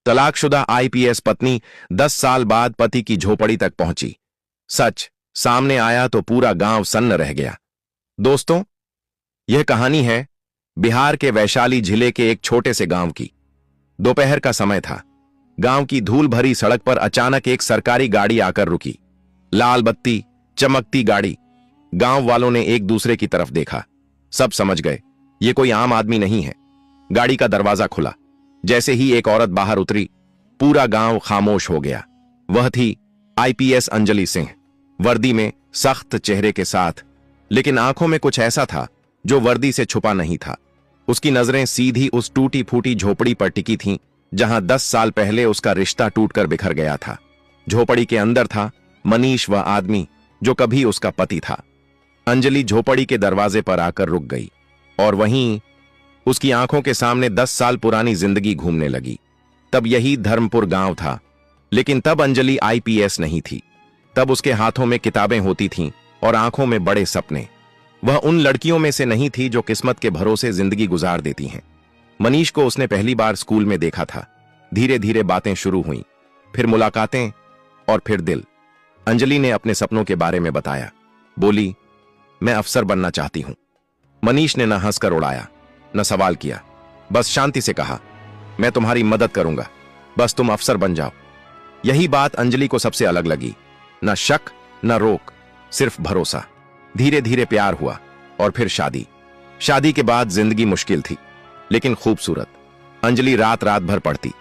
तलाकशुदा आईपीएस पत्नी 10 साल बाद पति की झोपड़ी तक पहुंची। सच सामने आया तो पूरा गांव सन्न रह गया। दोस्तों, यह कहानी है बिहार के वैशाली जिले के एक छोटे से गांव की। दोपहर का समय था। गांव की धूल भरी सड़क पर अचानक एक सरकारी गाड़ी आकर रुकी। लाल बत्ती, चमकती गाड़ी। गांव वालों ने एक दूसरे की तरफ देखा। सब समझ गए ये कोई आम आदमी नहीं है। गाड़ी का दरवाजा खुला। जैसे ही एक औरत बाहर उतरी, पूरा गांव खामोश हो गया। वह थी आईपीएस अंजलि सिंह, वर्दी में, सख्त चेहरे के साथ, लेकिन आंखों में कुछ ऐसा था जो वर्दी से छुपा नहीं था। उसकी नजरें सीधी उस टूटी फूटी झोपड़ी पर टिकी थीं जहां 10 साल पहले उसका रिश्ता टूटकर बिखर गया था। झोपड़ी के अंदर था मनीष, वह आदमी जो कभी उसका पति था। अंजलि झोपड़ी के दरवाजे पर आकर रुक गई और वहीं उसकी आंखों के सामने 10 साल पुरानी जिंदगी घूमने लगी। तब यही धर्मपुर गांव था, लेकिन तब अंजलि आईपीएस नहीं थी। तब उसके हाथों में किताबें होती थीं और आंखों में बड़े सपने। वह उन लड़कियों में से नहीं थी जो किस्मत के भरोसे जिंदगी गुजार देती हैं। मनीष को उसने पहली बार स्कूल में देखा था। धीरे धीरे बातें शुरू हुईं, फिर मुलाकातें और फिर दिल। अंजलि ने अपने सपनों के बारे में बताया। बोली, मैं अफसर बनना चाहती हूं। मनीष ने न हंसकर उड़ाया, न सवाल किया, बस शांति से कहा, मैं तुम्हारी मदद करूंगा, बस तुम अफसर बन जाओ। यही बात अंजलि को सबसे अलग लगी। न शक, न रोक, सिर्फ भरोसा। धीरे धीरे प्यार हुआ और फिर शादी। शादी के बाद जिंदगी मुश्किल थी, लेकिन खूबसूरत। अंजलि रात रात भर पढ़ती।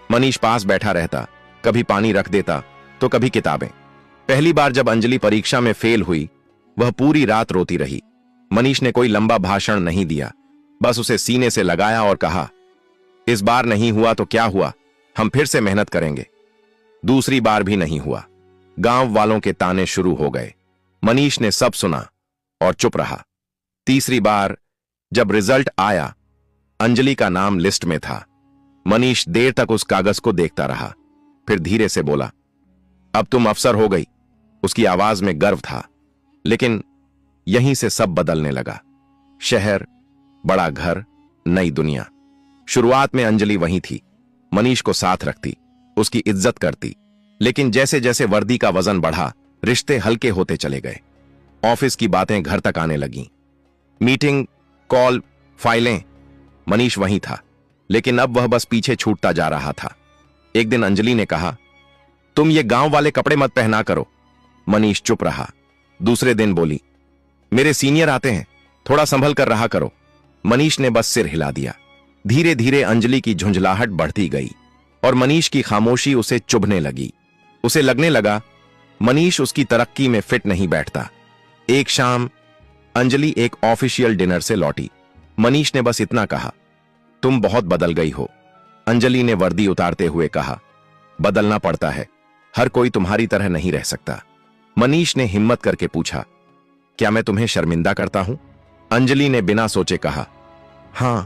मनीष पास बैठा रहता, कभी पानी रख देता तो कभी किताबें। पहली बार जब अंजलि परीक्षा में फेल हुई, वह पूरी रात रोती रही। मनीष ने कोई लंबा भाषण नहीं दिया, बस उसे सीने से लगाया और कहा, इस बार नहीं हुआ तो क्या हुआ, हम फिर से मेहनत करेंगे। दूसरी बार भी नहीं हुआ। गांव वालों के ताने शुरू हो गए। मनीष ने सब सुना और चुप रहा। तीसरी बार जब रिजल्ट आया, अंजलि का नाम लिस्ट में था। मनीष देर तक उस कागज को देखता रहा, फिर धीरे से बोला, अब तुम अफसर हो गई। उसकी आवाज में गर्व था। लेकिन यहीं से सब बदलने लगा। शहर, बड़ा घर, नई दुनिया। शुरुआत में अंजलि वहीं थी, मनीष को साथ रखती, उसकी इज्जत करती। लेकिन जैसे जैसे वर्दी का वजन बढ़ा, रिश्ते हल्के होते चले गए। ऑफिस की बातें घर तक आने लगीं। मीटिंग, कॉल, फाइलें। मनीष वहीं था, लेकिन अब वह बस पीछे छूटता जा रहा था। एक दिन अंजलि ने कहा, तुम ये गांव वाले कपड़े मत पहना करो। मनीष चुप रहा। दूसरे दिन बोली, मेरे सीनियर आते हैं, थोड़ा संभल कर रहा करो। मनीष ने बस सिर हिला दिया। धीरे धीरे अंजलि की झुंझलाहट बढ़ती गई और मनीष की खामोशी उसे चुभने लगी। उसे लगने लगा मनीष उसकी तरक्की में फिट नहीं बैठता। एक शाम अंजलि एक ऑफिशियल डिनर से लौटी। मनीष ने बस इतना कहा, तुम बहुत बदल गई हो। अंजलि ने वर्दी उतारते हुए कहा, बदलना पड़ता है, हर कोई तुम्हारी तरह नहीं रह सकता। मनीष ने हिम्मत करके पूछा, क्या मैं तुम्हें शर्मिंदा करता हूं? अंजलि ने बिना सोचे कहा, हां।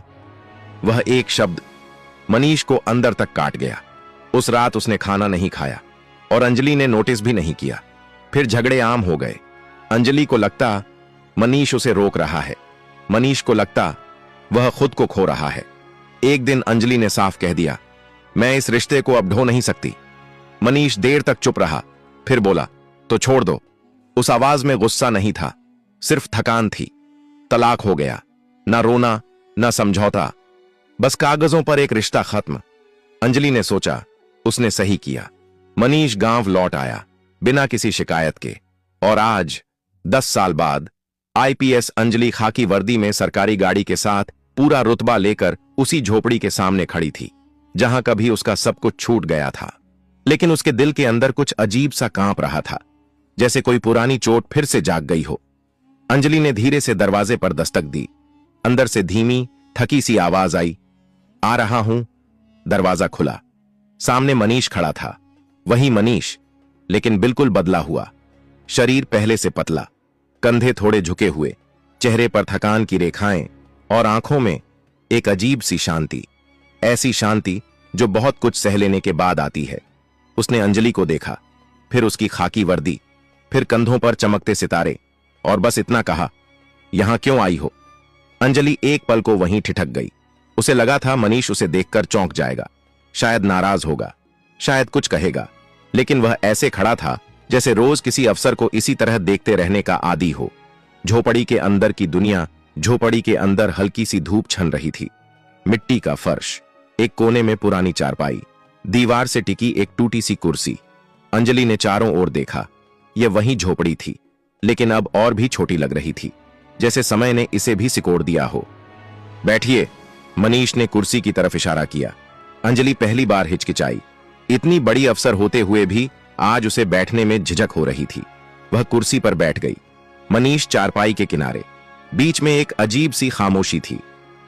वह एक शब्द मनीष को अंदर तक काट गया। उस रात उसने खाना नहीं खाया और अंजलि ने नोटिस भी नहीं किया। फिर झगड़े आम हो गए। अंजलि को लगता मनीष उसे रोक रहा है, मनीष को लगता वह खुद को खो रहा है। एक दिन अंजलि ने साफ कह दिया, मैं इस रिश्ते को अब ढो नहीं सकती। मनीष देर तक चुप रहा, फिर बोला, तो छोड़ दो। उस आवाज में गुस्सा नहीं था, सिर्फ थकान थी। तलाक हो गया, ना रोना, ना समझौता, बस कागजों पर एक रिश्ता खत्म। अंजलि ने सोचा, उसने सही किया। मनीष गांव लौट आया, बिना किसी शिकायत के। और आज 10 साल बाद आईपीएस अंजलि खाकी वर्दी में सरकारी गाड़ी के साथ पूरा रुतबा लेकर उसी झोपड़ी के सामने खड़ी थी जहां कभी उसका सब कुछ छूट गया था। लेकिन उसके दिल के अंदर कुछ अजीब सा कांप रहा था, जैसे कोई पुरानी चोट फिर से जाग गई हो। अंजलि ने धीरे से दरवाजे पर दस्तक दी। अंदर से धीमी, थकी सी आवाज आई, आ रहा हूं। दरवाजा खुला। सामने मनीष खड़ा था। वही मनीष, लेकिन बिल्कुल बदला हुआ। शरीर पहले से पतला, कंधे थोड़े झुके हुए, चेहरे पर थकान की रेखाएं और आंखों में एक अजीब सी शांति। ऐसी शांति जो बहुत कुछ सह लेने के बाद आती है। उसने अंजलि को देखा, फिर उसकी खाकी वर्दी, फिर कंधों पर चमकते सितारे, और बस इतना कहा, यहां क्यों आई हो? अंजलि एक पल को वहीं ठिठक गई। उसे लगा था मनीष उसे देखकर चौंक जाएगा, शायद नाराज होगा, शायद कुछ कहेगा, लेकिन वह ऐसे खड़ा था जैसे रोज किसी अफसर को इसी तरह देखते रहने का आदी हो। झोपड़ी के अंदर की दुनिया, झोपड़ी के अंदर हल्की सी धूप छन रही थी। मिट्टी का फर्श, एक कोने में पुरानी चारपाई, दीवार से टिकी एक टूटी सी कुर्सी। अंजलि ने चारों ओर देखा। यह वही झोपड़ी थी, लेकिन अब और भी छोटी लग रही थी, जैसे समय ने इसे भी सिकोड़ दिया हो। बैठिए, मनीष ने कुर्सी की तरफ इशारा किया। अंजलि पहली बार हिचकिचाई। इतनी बड़ी अफसर होते हुए भी आज उसे बैठने में झिझक हो रही थी। वह कुर्सी पर बैठ गई। मनीष चारपाई के किनारे। बीच में एक अजीब सी खामोशी थी,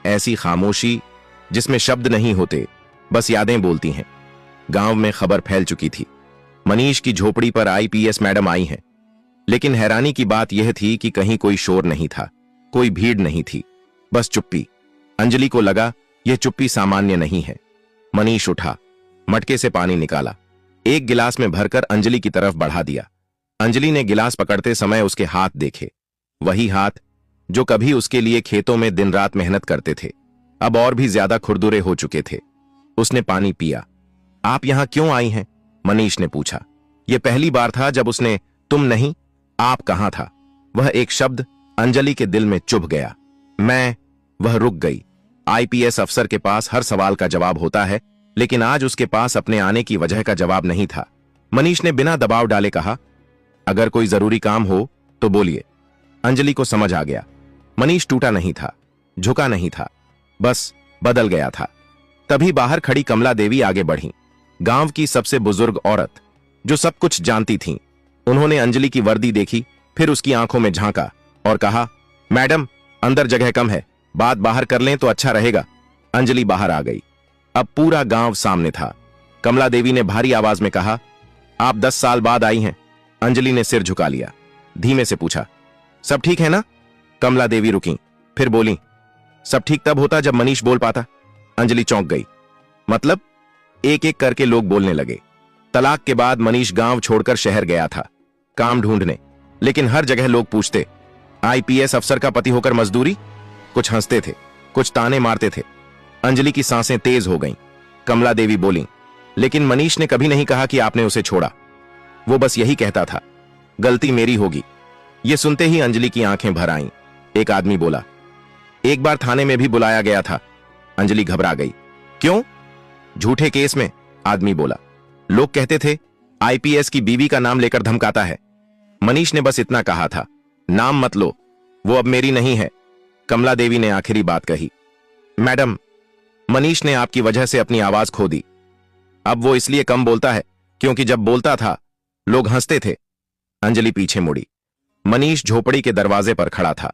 ऐसी खामोशी जिसमें शब्द नहीं होते, बस यादें बोलती हैं। गांव में खबर फैल चुकी थी, मनीष की झोपड़ी पर आईपीएस मैडम आई हैं। लेकिन हैरानी की बात यह थी कि कहीं कोई शोर नहीं था, कोई भीड़ नहीं थी, बस चुप्पी। अंजलि को लगा यह चुप्पी सामान्य नहीं है। मनीष उठा, मटके से पानी निकाला, एक गिलास में भरकर अंजलि की तरफ बढ़ा दिया। अंजलि ने गिलास पकड़ते समय उसके हाथ देखे, वही हाथ जो कभी उसके लिए खेतों में दिन रात मेहनत करते थे, अब और भी ज्यादा खुरदुरे हो चुके थे। उसने पानी पिया। आप यहां क्यों आई हैं? मनीष ने पूछा। यह पहली बार था जब उसने तुम नहीं, आप कहां था। वह एक शब्द अंजलि के दिल में चुभ गया। मैं। वह रुक गई। आईपीएस अफसर के पास हर सवाल का जवाब होता है, लेकिन आज उसके पास अपने आने की वजह का जवाब नहीं था। मनीष ने बिना दबाव डाले कहा, अगर कोई जरूरी काम हो तो बोलिए। अंजलि को समझ आ गया, मनीष टूटा नहीं था, झुका नहीं था, बस बदल गया था। तभी बाहर खड़ी कमला देवी आगे बढ़ी, गांव की सबसे बुजुर्ग औरत, जो सब कुछ जानती थीं। उन्होंने अंजलि की वर्दी देखी, फिर उसकी आंखों में झांका और कहा, मैडम, अंदर जगह कम है, बात बाहर कर लें तो अच्छा रहेगा। अंजलि बाहर आ गई। अब पूरा गांव सामने था। कमला देवी ने भारी आवाज में कहा, आप 10 साल बाद आई हैं। अंजलि ने सिर झुका लिया, धीमे से पूछा, सब ठीक है ना? कमला देवी रुकी, फिर बोली, सब ठीक तब होता जब मनीष बोल पाता। अंजलि चौंक गई। मतलब? एक एक करके लोग बोलने लगे। तलाक के बाद मनीष गांव छोड़कर शहर गया था काम ढूंढने, लेकिन हर जगह लोग पूछते, आईपीएस अफसर का पति होकर मजदूरी? कुछ हंसते थे, कुछ ताने मारते थे। अंजलि की सांसें तेज हो गईं। कमला देवी बोली, लेकिन मनीष ने कभी नहीं कहा कि आपने उसे छोड़ा। वो बस यही कहता था, गलती मेरी होगी। ये सुनते ही अंजलि की आंखें भर आईं। एक आदमी बोला, एक बार थाने में भी बुलाया गया था। अंजलि घबरा गई। क्यों? झूठे केस में, आदमी बोला। लोग कहते थे आईपीएस की बीवी का नाम लेकर धमकाता है। मनीष ने बस इतना कहा था, नाम मत लो, वो अब मेरी नहीं है। कमला देवी ने आखिरी बात कही, मैडम, मनीष ने आपकी वजह से अपनी आवाज खो दी। अब वो इसलिए कम बोलता है क्योंकि जब बोलता था लोग हंसते थे। अंजलि पीछे मुड़ी। मनीष झोपड़ी के दरवाजे पर खड़ा था,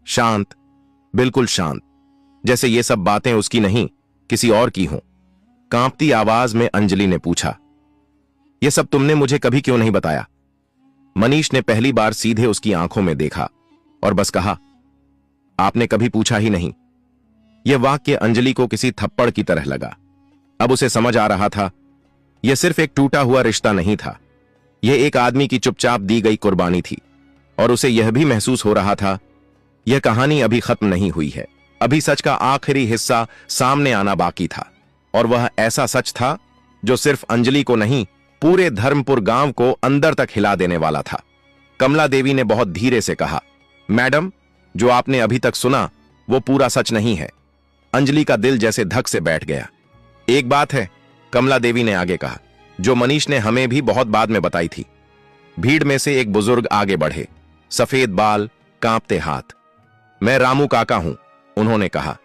शांत, बिल्कुल शांत, जैसे ये सब बातें उसकी नहीं, किसी और की हों। कांपती आवाज में अंजलि ने पूछा, ये सब तुमने मुझे कभी क्यों नहीं बताया? मनीष ने पहली बार सीधे उसकी आंखों में देखा और बस कहा, आपने कभी पूछा ही नहीं। यह वाक्य अंजलि को किसी थप्पड़ की तरह लगा। अब उसे समझ आ रहा था, यह सिर्फ एक टूटा हुआ रिश्ता नहीं था, यह एक आदमी की चुपचाप दी गई कुर्बानी थी। और उसे यह भी महसूस हो रहा था, यह कहानी अभी खत्म नहीं हुई है, अभी सच का आखिरी हिस्सा सामने आना बाकी था। और वह ऐसा सच था जो सिर्फ अंजलि को नहीं, पूरे धर्मपुर गांव को अंदर तक हिला देने वाला था। कमला देवी ने बहुत धीरे से कहा, मैडम, जो आपने अभी तक सुना वो पूरा सच नहीं है। अंजलि का दिल जैसे धक से बैठ गया। एक बात है, कमला देवी ने आगे कहा, जो मनीष ने हमें भी बहुत बाद में बताई थी। भीड़ में से एक बुजुर्ग आगे बढ़े, सफेद बाल, कांपते हाथ। मैं रामू काका हूं, उन्होंने कहा।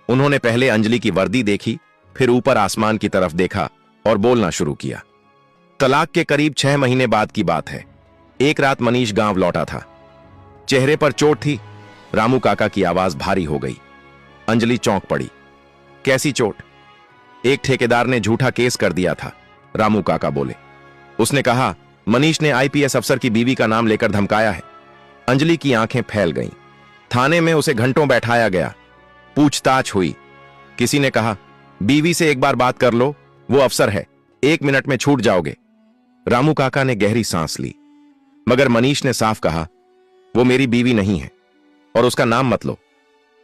उन्होंने पहले अंजलि की वर्दी देखी, फिर ऊपर आसमान की तरफ देखा और बोलना शुरू किया। तलाक के करीब 6 महीने बाद की बात है। एक रात मनीष गांव लौटा था। चेहरे पर चोट थी। रामू काका की आवाज भारी हो गई। अंजलि चौंक पड़ी। कैसी चोट? एक ठेकेदार ने झूठा केस कर दिया था, रामू काका बोले। उसने कहा, मनीष ने आईपीएस अफसर की बीवी का नाम लेकर धमकाया है। अंजलि की आंखें फैल गईं। थाने में उसे घंटों बैठाया गया, पूछताछ हुई। किसी ने कहा, बीवी से एक बार बात कर लो, वो अफसर है, 1 मिनट में छूट जाओगे। रामू काका ने गहरी सांस ली। मगर मनीष ने साफ कहा, वो मेरी बीवी नहीं है और उसका नाम मत लो।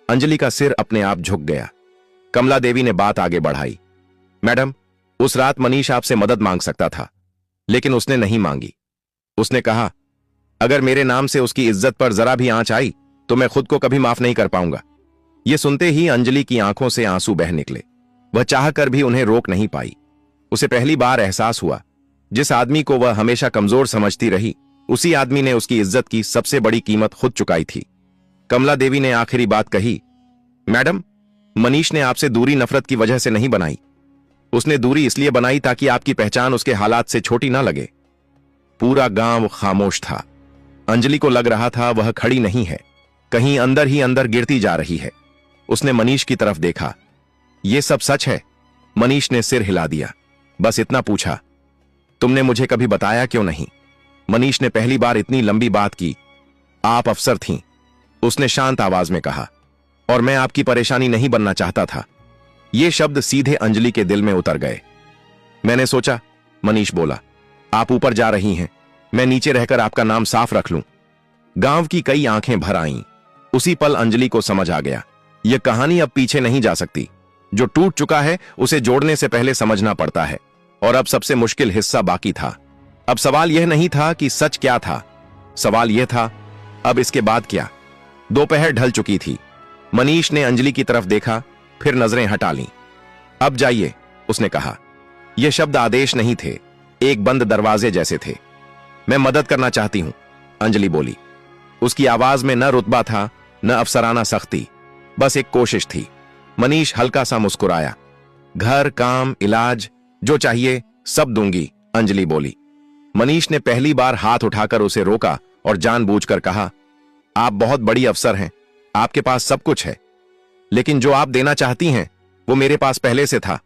अंजलि का सिर अपने आप झुक गया। कमला देवी ने बात आगे बढ़ाई, मैडम, उस रात मनीष आपसे मदद मांग सकता था, लेकिन उसने नहीं मांगी। उसने कहा, अगर मेरे नाम से उसकी इज्जत पर जरा भी आंच आई तो मैं खुद को कभी माफ नहीं कर पाऊंगा। यह सुनते ही अंजलि की आंखों से आंसू बह निकले। वह चाहकर भी उन्हें रोक नहीं पाई। उसे पहली बार एहसास हुआ, जिस आदमी को वह हमेशा कमजोर समझती रही, उसी आदमी ने उसकी इज्जत की सबसे बड़ी कीमत खुद चुकाई थी। कमला देवी ने आखिरी बात कही, मैडम, मनीष ने आपसे दूरी नफरत की वजह से नहीं बनाई। उसने दूरी इसलिए बनाई ताकि आपकी पहचान उसके हालात से छोटी ना लगे। पूरा गांव खामोश था। अंजलि को लग रहा था वह खड़ी नहीं है, कहीं अंदर ही अंदर गिरती जा रही है। उसने मनीष की तरफ देखा। यह सब सच है? मनीष ने सिर हिला दिया। बस इतना पूछा, तुमने मुझे कभी बताया क्यों नहीं? मनीष ने पहली बार इतनी लंबी बात की। आप अफसर थीं, उसने शांत आवाज में कहा, और मैं आपकी परेशानी नहीं बनना चाहता था। ये शब्द सीधे अंजलि के दिल में उतर गए। मैंने सोचा, मनीष बोला, आप ऊपर जा रही हैं, मैं नीचे रहकर आपका नाम साफ रख लूं। गांव की कई आंखें भर आईं। उसी पल अंजलि को समझ आ गया, यह कहानी अब पीछे नहीं जा सकती। जो टूट चुका है उसे जोड़ने से पहले समझना पड़ता है। और अब सबसे मुश्किल हिस्सा बाकी था। अब सवाल यह नहीं था कि सच क्या था, सवाल यह था, अब इसके बाद क्या? दोपहर ढल चुकी थी। मनीष ने अंजलि की तरफ देखा, फिर नजरें हटा लीं। अब जाइए, उसने कहा। यह शब्द आदेश नहीं थे, एक बंद दरवाजे जैसे थे। मैं मदद करना चाहती हूं, अंजलि बोली। उसकी आवाज में न रुतबा था, न अफसराना सख्ती, बस एक कोशिश थी। मनीष हल्का सा मुस्कुराया। घर, काम, इलाज, जो चाहिए सब दूंगी, अंजलि बोली। मनीष ने पहली बार हाथ उठाकर उसे रोका और जानबूझकर कहा, आप बहुत बड़ी अफसर हैं, आपके पास सब कुछ है, लेकिन जो आप देना चाहती हैं वो मेरे पास पहले से था।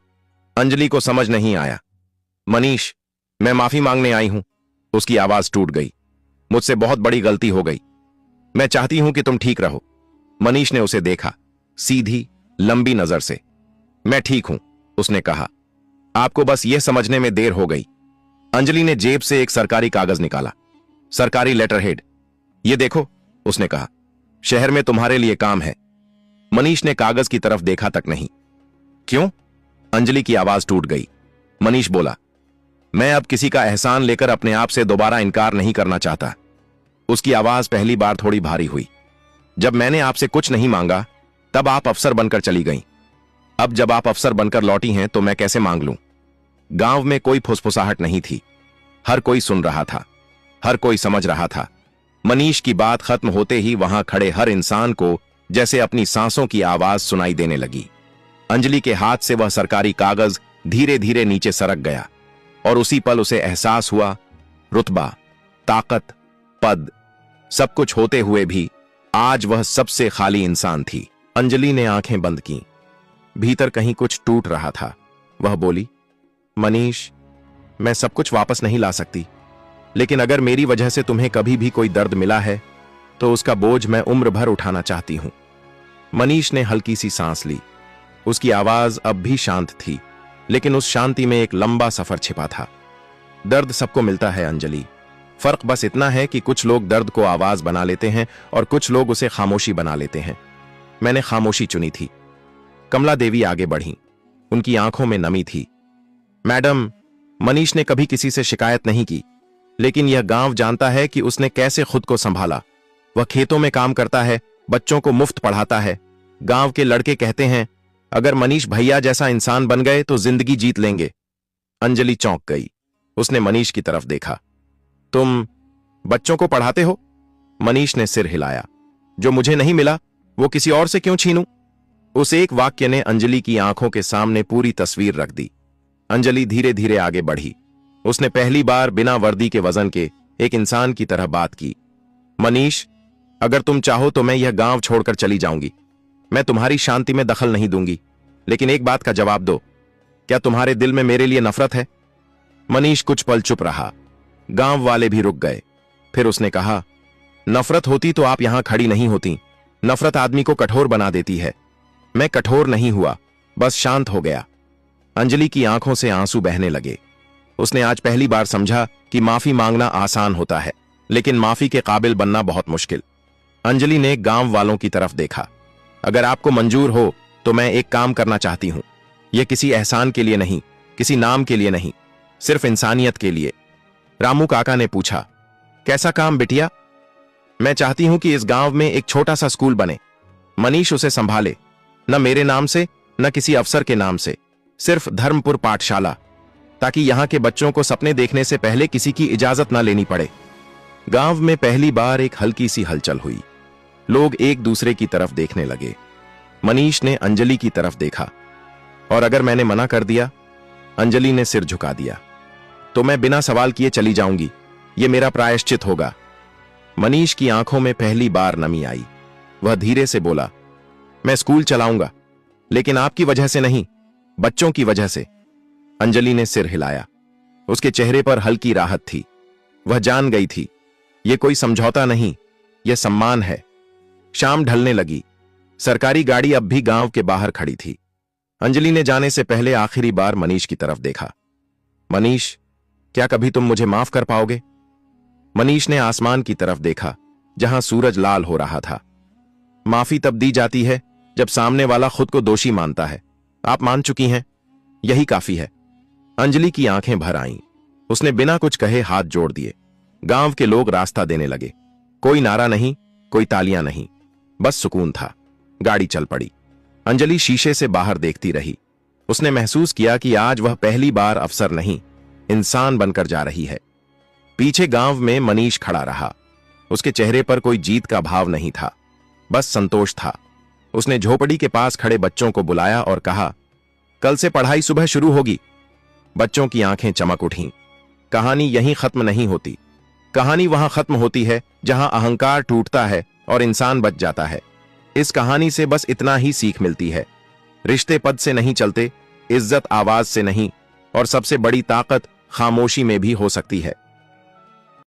अंजलि को समझ नहीं आया। मनीष, मैं माफी मांगने आई हूं। उसकी आवाज टूट गई। मुझसे बहुत बड़ी गलती हो गई। मैं चाहती हूं कि तुम ठीक रहो। मनीष ने उसे देखा, सीधी लंबी नजर से। मैं ठीक हूं, उसने कहा। आपको बस यह समझने में देर हो गई। अंजलि ने जेब से एक सरकारी कागज निकाला। सरकारी लेटर हेड। ये देखो, उसने कहा, शहर में तुम्हारे लिए काम है। मनीष ने कागज की तरफ देखा तक नहीं। क्यों? अंजलि की आवाज टूट गई। मनीष बोला, मैं अब किसी का एहसान लेकर अपने आप से दोबारा इनकार नहीं करना चाहता। उसकी आवाज पहली बार थोड़ी भारी हुई। जब मैंने आपसे कुछ नहीं मांगा तब आप अफसर बनकर चली गईं। अब जब आप अफसर बनकर लौटी हैं तो मैं कैसे मांग लूं? गांव में कोई फुसफुसाहट नहीं थी। हर कोई सुन रहा था, हर कोई समझ रहा था। मनीष की बात खत्म होते ही वहां खड़े हर इंसान को जैसे अपनी सांसों की आवाज सुनाई देने लगी। अंजलि के हाथ से वह सरकारी कागज धीरे धीरे नीचे सरक गया और उसी पल उसे एहसास हुआ, रुतबा, ताकत, पद, सब कुछ होते हुए भी आज वह सबसे खाली इंसान थी। अंजलि ने आंखें बंद की। भीतर कहीं कुछ टूट रहा था। वह बोली, मनीष, मैं सब कुछ वापस नहीं ला सकती, लेकिन अगर मेरी वजह से तुम्हें कभी भी कोई दर्द मिला है तो उसका बोझ मैं उम्र भर उठाना चाहती हूं। मनीष ने हल्की सी सांस ली। उसकी आवाज अब भी शांत थी, लेकिन उस शांति में एक लंबा सफर छिपा था। दर्द सबको मिलता है अंजलि, फर्क बस इतना है कि कुछ लोग दर्द को आवाज बना लेते हैं और कुछ लोग उसे खामोशी बना लेते हैं। मैंने खामोशी चुनी थी। कमला देवी आगे बढ़ी। उनकी आंखों में नमी थी। मैडम, मनीष ने कभी किसी से शिकायत नहीं की, लेकिन यह गांव जानता है कि उसने कैसे खुद को संभाला। वह खेतों में काम करता है, बच्चों को मुफ्त पढ़ाता है। गांव के लड़के कहते हैं, अगर मनीष भैया जैसा इंसान बन गए तो जिंदगी जीत लेंगे। अंजलि चौंक गई। उसने मनीष की तरफ देखा। तुम बच्चों को पढ़ाते हो? मनीष ने सिर हिलाया। जो मुझे नहीं मिला वो किसी और से क्यों छीनूं? उस एक वाक्य ने अंजलि की आंखों के सामने पूरी तस्वीर रख दी। अंजलि धीरे धीरे आगे बढ़ी। उसने पहली बार बिना वर्दी के वजन के एक इंसान की तरह बात की। मनीष, अगर तुम चाहो तो मैं यह गांव छोड़कर चली जाऊंगी। मैं तुम्हारी शांति में दखल नहीं दूंगी, लेकिन एक बात का जवाब दो, क्या तुम्हारे दिल में मेरे लिए नफरत है? मनीष कुछ पल चुप रहा। गांव वाले भी रुक गए। फिर उसने कहा, नफरत होती तो आप यहां खड़ी नहीं होती। नफरत आदमी को कठोर बना देती है। मैं कठोर नहीं हुआ, बस शांत हो गया। अंजलि की आंखों से आंसू बहने लगे। उसने आज पहली बार समझा कि माफी मांगना आसान होता है, लेकिन माफी के काबिल बनना बहुत मुश्किल। अंजलि ने गांव वालों की तरफ देखा। अगर आपको मंजूर हो तो मैं एक काम करना चाहती हूं। यह किसी एहसान के लिए नहीं, किसी नाम के लिए नहीं, सिर्फ इंसानियत के लिए। रामू काका ने पूछा, कैसा काम बिटिया? मैं चाहती हूं कि इस गांव में एक छोटा सा स्कूल बने, मनीष उसे संभाले, न मेरे नाम से न किसी अफसर के नाम से, सिर्फ धर्मपुर पाठशाला, ताकि यहां के बच्चों को सपने देखने से पहले किसी की इजाजत न लेनी पड़े। गांव में पहली बार एक हल्की सी हलचल हुई। लोग एक दूसरे की तरफ देखने लगे। मनीष ने अंजलि की तरफ देखा, और अगर मैंने मना कर दिया? अंजलि ने सिर झुका दिया। तो मैं बिना सवाल किए चली जाऊंगी, यह मेरा प्रायश्चित होगा। मनीष की आंखों में पहली बार नमी आई। वह धीरे से बोला, मैं स्कूल चलाऊंगा, लेकिन आपकी वजह से नहीं, बच्चों की वजह से। अंजलि ने सिर हिलाया। उसके चेहरे पर हल्की राहत थी। वह जान गई थी, यह कोई समझौता नहीं, यह सम्मान है। शाम ढलने लगी। सरकारी गाड़ी अब भी गांव के बाहर खड़ी थी। अंजलि ने जाने से पहले आखिरी बार मनीष की तरफ देखा। मनीष, क्या कभी तुम मुझे माफ कर पाओगे? मनीष ने आसमान की तरफ देखा, जहां सूरज लाल हो रहा था। माफी तब दी जाती है जब सामने वाला खुद को दोषी मानता है। आप मान चुकी हैं, यही काफी है। अंजलि की आंखें भर आईं। उसने बिना कुछ कहे हाथ जोड़ दिए। गांव के लोग रास्ता देने लगे। कोई नारा नहीं, कोई तालियां नहीं, बस सुकून था। गाड़ी चल पड़ी। अंजलि शीशे से बाहर देखती रही। उसने महसूस किया कि आज वह पहली बार अफसर नहीं, इंसान बनकर जा रही है। पीछे गांव में मनीष खड़ा रहा। उसके चेहरे पर कोई जीत का भाव नहीं था, बस संतोष था। उसने झोपड़ी के पास खड़े बच्चों को बुलाया और कहा, कल से पढ़ाई सुबह शुरू होगी। बच्चों की आंखें चमक उठीं। कहानी यहीं खत्म नहीं होती। कहानी वहां खत्म होती है जहां अहंकार टूटता है और इंसान बच जाता है। इस कहानी से बस इतना ही सीख मिलती है, रिश्ते पद से नहीं चलते, इज्जत आवाज से नहीं, और सबसे बड़ी ताकत खामोशी में भी हो सकती है।